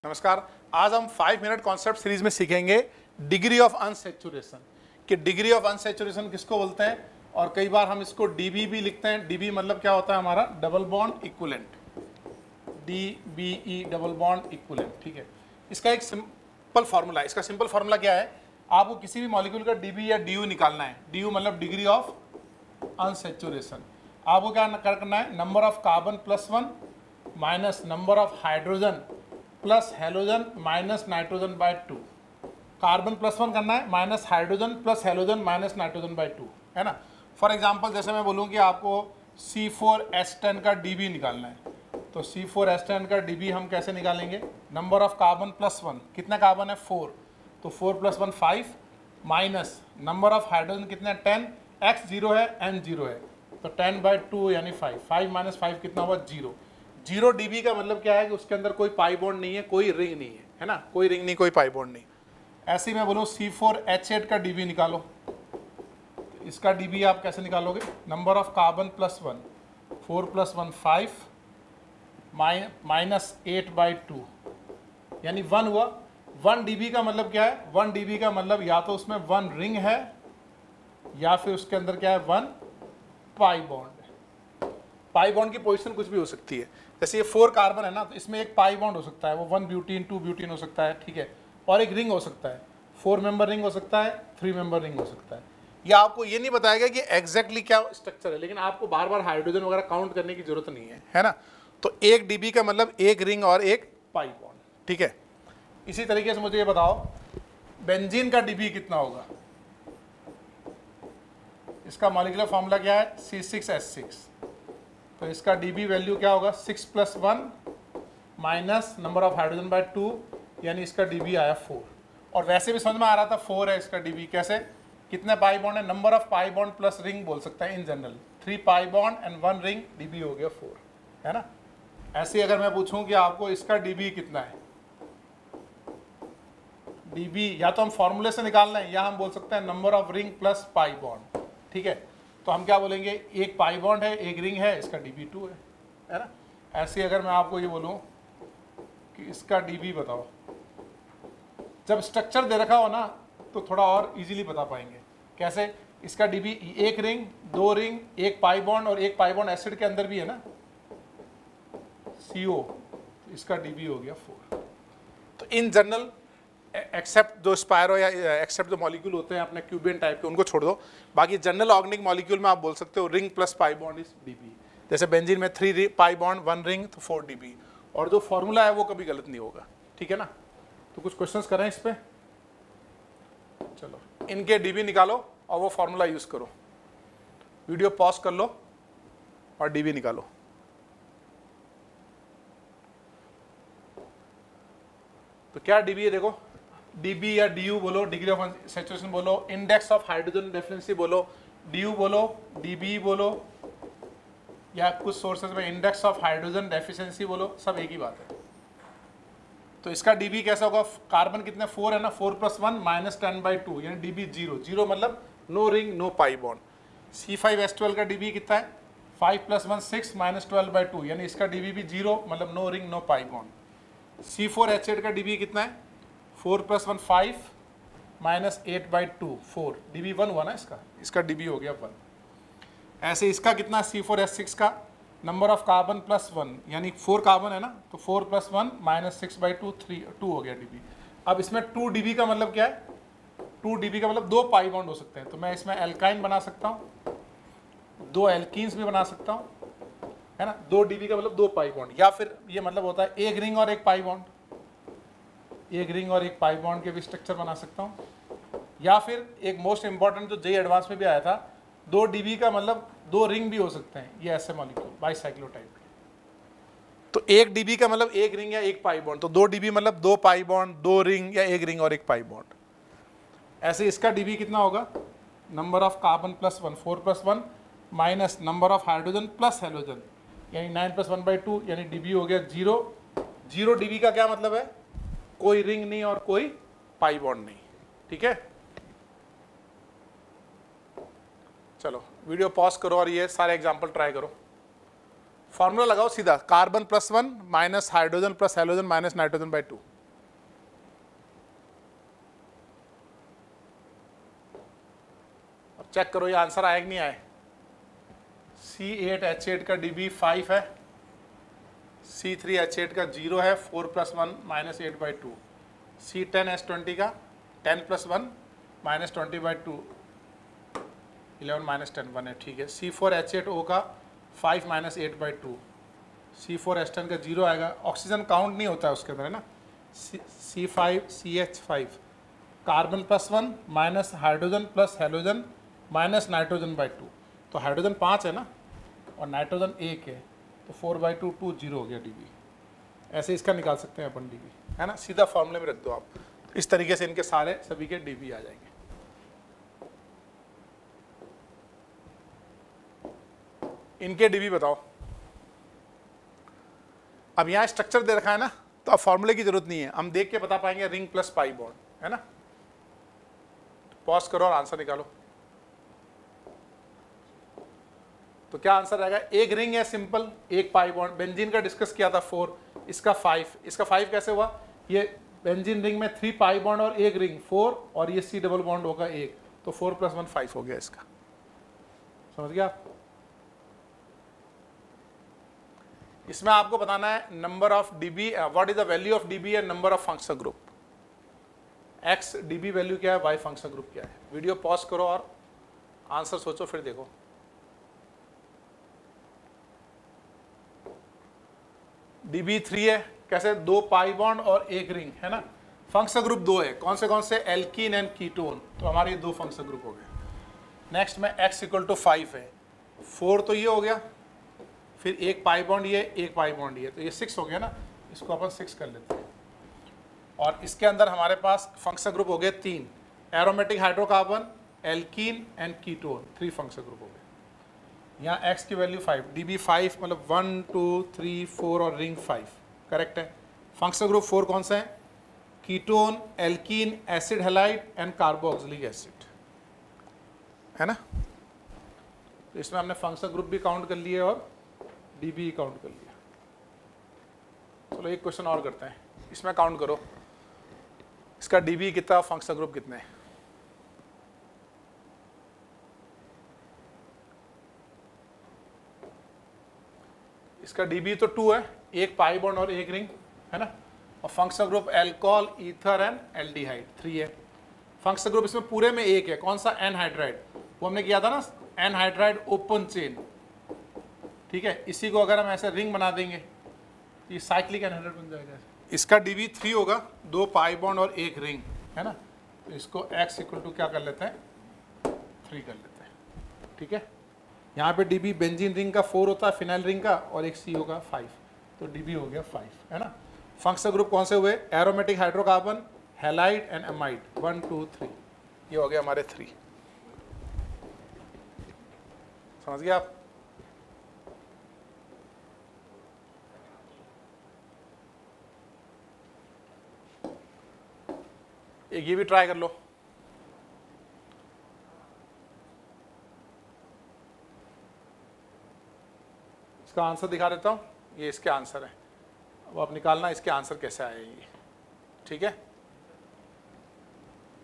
नमस्कार। आज हम 5 मिनट कॉन्सेप्ट सीरीज में सीखेंगे डिग्री ऑफ अनसैचुरेशन कि डिग्री ऑफ अनसैचुरेशन किसको बोलते हैं, और कई बार हम इसको डीबी भी लिखते हैं। डीबी मतलब क्या होता है हमारा double bond equivalent, DBE double bond equivalent. ठीक है, इसका एक सिंपल फार्मूला है। इसका सिंपल फार्मूला क्या है, आपको किसी भी मॉलिक्यूल का डीबी या DU निकालना है। DU मतलब डिग्री ऑफ अनसैचुरेशन। आपको क्या करना है, number of carbon +1 minus number of hydrogen plus halogen minus nitrogen by 2। Carbon +1 करना है minus hydrogen plus halogen minus nitrogen by 2, है ना। फॉर एग्जांपल जैसे मैं बोलूँ कि आपको C4H10 का DB निकालना है, तो C4H10 का DB हम कैसे निकालेंगे, नंबर ऑफ कार्बन +1, कितना कार्बन है 4, तो 4 + 1 5 माइनस नंबर ऑफ हाइड्रोजन कितना है 10, X 0 है N 0 है, तो 10/2 यानी 5, 5 - 5 कितना हुआ 0। 0 DB का मतलब क्या है कि उसके अंदर कोई पाई बॉन्ड नहीं है, कोई रिंग नहीं है ना, कोई रिंग नहीं, कोई पाई बॉन्ड नहीं। ऐसे ही मैं बोलूँ C4H8 का DB निकालो, तो इसका DB आप कैसे निकालोगे, नंबर ऑफ कार्बन +1, 4 + 1 5 माइनस 8/2 यानी 1 हुआ। 1 DB का मतलब क्या है, 1 DB का मतलब या तो उसमें 1 रिंग है या फिर उसके अंदर क्या है 1 पाई बॉन्ड है। पाई बॉन्ड की पोजीशन कुछ भी हो सकती है, जैसे ये 4 कार्बन है ना, तो इसमें एक पाई बॉन्ड हो सकता है, वो 1 ब्यूटीन 2 ब्यूटीन हो सकता है, ठीक है, और एक रिंग हो सकता है, 4 मेंबर रिंग हो सकता है, 3 मेंबर रिंग हो सकता है। ये आपको ये नहीं बताएगा कि एग्जैक्टली क्या स्ट्रक्चर है, लेकिन आपको बार बार हाइड्रोजन वगैरह काउंट करने की जरूरत नहीं है ना। तो 1 DB का मतलब एक रिंग और एक पाई बॉन्ड, ठीक है। इसी तरीके से मुझे ये बताओ बेंजीन का DB कितना होगा। इसका मॉलिक्यूलर फॉर्मूला क्या है, C6H6, तो इसका DB वैल्यू क्या होगा 6 + 1 minus number of hydrogen bye 2 यानी इसका DB आया 4। और वैसे भी समझ में आ रहा था 4 है इसका DB, कैसे, कितने पाई बॉन्ड है, number of pi bond plus ring बोल सकते हैं in general, 3 pi bond and 1 ring, DB हो गया 4, है ना। ऐसे अगर मैं पूछूं कि आपको इसका DB कितना है, DB या तो हम फॉर्मूले से निकालना है या हम बोल सकते हैं number of ring plus pi bond, ठीक है। तो हम क्या बोलेंगे, एक पाई बॉन्ड है एक रिंग है, इसका DB 2 है ना। ऐसे अगर मैं आपको ये बोलूं कि इसका DB बताओ, जब स्ट्रक्चर दे रखा हो ना तो थोड़ा और इजीली बता पाएंगे। कैसे, इसका DB एक रिंग, 2 रिंग, एक पाई बॉन्ड और एक पाई बॉन्ड एसिड के अंदर भी है ना CO, तो इसका DB हो गया 4। तो इन जनरल एक्सेप्ट जो स्पायरो या एक्सेप्ट जो मॉलिक्यूल होते हैं अपने क्यूबियन टाइप के, उनको छोड़ दो, बाकी जनरल ऑर्गेनिक मॉलिक्यूल में आप बोल सकते हो ring plus pi bond is DB। जैसे बेंजीन में 3 पाई बॉन्ड 1 रिंग, तो 4 DB, और जो फॉर्मूला है वो कभी गलत नहीं होगा, ठीक है ना। तो कुछ क्वेश्चंस करें इस पे, चलो इनके DB निकालो और वो फॉर्मूला यूज करो। वीडियो पॉज कर लो और DB निकालो। तो क्या DB है, देखो DB या DU बोलो, डिग्री ऑफ सैचुरेशन बोलो, इंडेक्स ऑफ हाइड्रोजन डेफिनेंसी बोलो, DU बोलो, DB बोलो, या कुछ सोर्सेज में इंडेक्स ऑफ हाइड्रोजन डेफिशिएंसी बोलो, सब एक ही बात है। तो इसका DB कैसा होगा, कार्बन कितने 4 है ना, 4 + 1 माइनस 10/2 यानी DB 0, 0 मतलब no ring no pi bond. C5H12 का DB कितना है, 5 + 1 6 माइनस 12/2 यानी इसका DB भी 0 मतलब no ring no pi bond. C4H8 का DB कितना है, 4 + 1 5 माइनस 8/2 4, DB 1 हुआ ना इसका DB हो गया 1। ऐसे इसका कितना C4H6 का, नंबर ऑफ कार्बन +1 यानी 4 कार्बन है ना, तो 4 + 1 माइनस 6/2 2 हो गया DB। अब इसमें 2 DB का मतलब क्या है, 2 DB का मतलब 2 पाई बॉन्ड हो सकते हैं, तो मैं इसमें एल्काइन बना सकता हूँ, 2 एल्कीन्स भी बना सकता हूँ, है ना। 2 DB का मतलब 2 पाई बॉन्ड, या फिर ये मतलब होता है एक रिंग और एक पाई बॉन्ड, एक रिंग और एक पाई बॉन्ड के भी स्ट्रक्चर बना सकता हूँ। या फिर एक मोस्ट इंपॉर्टेंट जो JEE एडवांस में भी आया था, 2 DB का मतलब 2 रिंग भी हो सकते हैं, ये ऐसे मॉलिक्यूल बाइसाइक्लोटाइप के। तो 1 DB का मतलब एक रिंग या एक पाई बॉन्ड, तो 2 DB मतलब 2 पाई बॉन्ड, 2 रिंग या एक रिंग और एक पाई बॉन्ड। ऐसे इसका DB कितना होगा, number of carbon +1 4 + 1 minus number of hydrogen plus halogen यानी 9 + 1/2 यानी DB हो गया 0। 0 DB का क्या मतलब है, कोई रिंग नहीं और कोई पाई बॉन्ड नहीं, ठीक है। चलो वीडियो पॉज करो और ये सारे एग्जांपल ट्राई करो। फॉर्मूला लगाओ सीधा, carbon +1 minus hydrogen plus halogen minus nitrogen by 2। अब चेक करो ये आंसर आया कि नहीं आया। C8H8 का dB 5 है, C3H8 का 0 है, 4 + 1 -8/2। C10H20 का 10 + 1 -20/2, 11 - 10 1 है, ठीक है। C4H8O का 5 - 8/2, C4H10 का 0 आएगा। ऑक्सीजन काउंट नहीं होता है उसके अंदर, है ना। C5CH5 carbon +1 minus hydrogen plus halogen minus nitrogen by 2। तो हाइड्रोजन 5 है ना और नाइट्रोजन 1 है, तो 4/2 2 0 हो गया dB। ऐसे इसका निकाल सकते हैं अपन dB, है ना। सीधा फॉर्मूले में रख दो आप, इस तरीके से इनके सारे सभी के dB आ जाएंगे। इनके dB बताओ। अब यहाँ स्ट्रक्चर दे रखा है ना, तो अब फॉर्मूले की जरूरत नहीं है, हम देख के बता पाएंगे रिंग प्लस पाई बॉन्ड, है ना। पॉज करो और आंसर निकालो। तो क्या आंसर आएगा, एक रिंग है सिंपल, एक पाई बॉन्ड। बेंजीन का डिस्कस किया था 4, इसका 5, इसका 5 कैसे हुआ, ये बेंजीन रिंग में 3 पाई बॉन्ड और एक रिंग 4, और ये C डबल बॉन्ड होगा 1, तो 4 + 1 5 हो गया इसका। समझ गया आप। इसमें आपको बताना है number of dB, what is the value of dB and number of functional group. x dB value क्या है, y फंक्शनल ग्रुप क्या है। वीडियो पॉज करो और आंसर सोचो, फिर देखो। dB 3 है, कैसे, 2 पाई बॉन्ड और एक रिंग, है ना। फंक्शनल ग्रुप 2 है, कौन से, एल्कीन एंड कीटोन, तो हमारे ये 2 फंक्शनल ग्रुप हो गए। नेक्स्ट में x = 5 है, 4 तो ये हो गया, फिर एक पाई बॉन्ड ये, एक पाई बॉन्ड ये, तो ये 6 हो गया ना, इसको अपन 6 कर लेते हैं। और इसके अंदर हमारे पास फंक्शनल ग्रुप हो गए 3, aromatic hydrocarbon, alkene and ketone, 3 functional group हो गए। यहाँ x की वैल्यू 5, dB 5 मतलब 1 2 3 4 और रिंग 5, करेक्ट है। फंक्शनल ग्रुप 4 कौन सा है, ketone, alkene, acid halide and carboxylic acid, है ना। तो इसमें हमने फंक्शनल ग्रुप भी काउंट कर लिए और dB काउंट कर लिया। चलो एक क्वेश्चन और करते हैं, इसमें काउंट करो, इसका dB कितना, फंक्शनल ग्रुप कितने हैं। इसका dB तो 2 है, एक पाई बॉन्ड और एक रिंग, है ना। और functional group alcohol, ether and aldehyde 3 है। फंक्शनल ग्रुप इसमें पूरे में एक है, कौन सा, एनहाइड्राइड, वो हमने किया था ना, एनहाइड्राइड ओपन चेन, ठीक है। इसी को अगर हम ऐसे रिंग बना देंगे तो ये साइक्लिक एनहाइड्राइड बन जाएगा। इसका dB 3 होगा, 2 पाई बॉन्ड और एक रिंग, है ना। तो इसको x = क्या कर लेते हैं, 3 कर लेते हैं, ठीक है। यहाँ पे dB बेंजीन रिंग का 4 होता है, फिनाइल रिंग का, और एक C होगा 5, तो dB हो गया 5, है ना। फंक्शनल ग्रुप कौन से हुए, aromatic hydrocarbon, halide and amide, 1 2 3, ये हो गया हमारे 3। समझ गए आप। एक ये भी ट्राई कर लो। इसका आंसर दिखा देता हूँ, ये इसके आंसर है। अब आप निकालना इसके आंसर कैसे आए ये, ठीक है।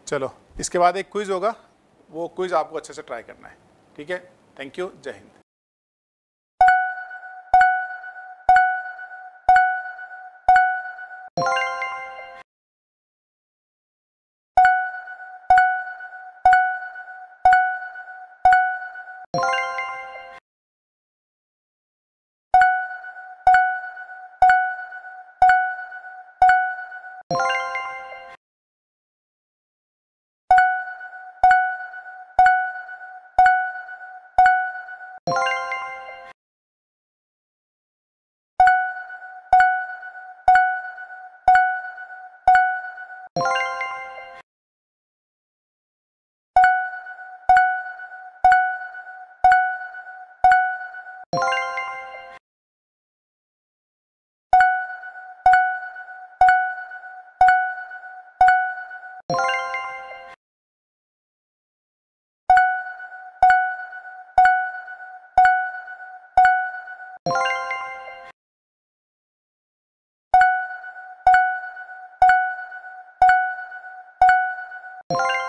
चलो इसके बाद एक क्विज होगा, वो क्विज आपको अच्छे से ट्राई करना है, ठीक है। थैंक यू, जय हिंद। है।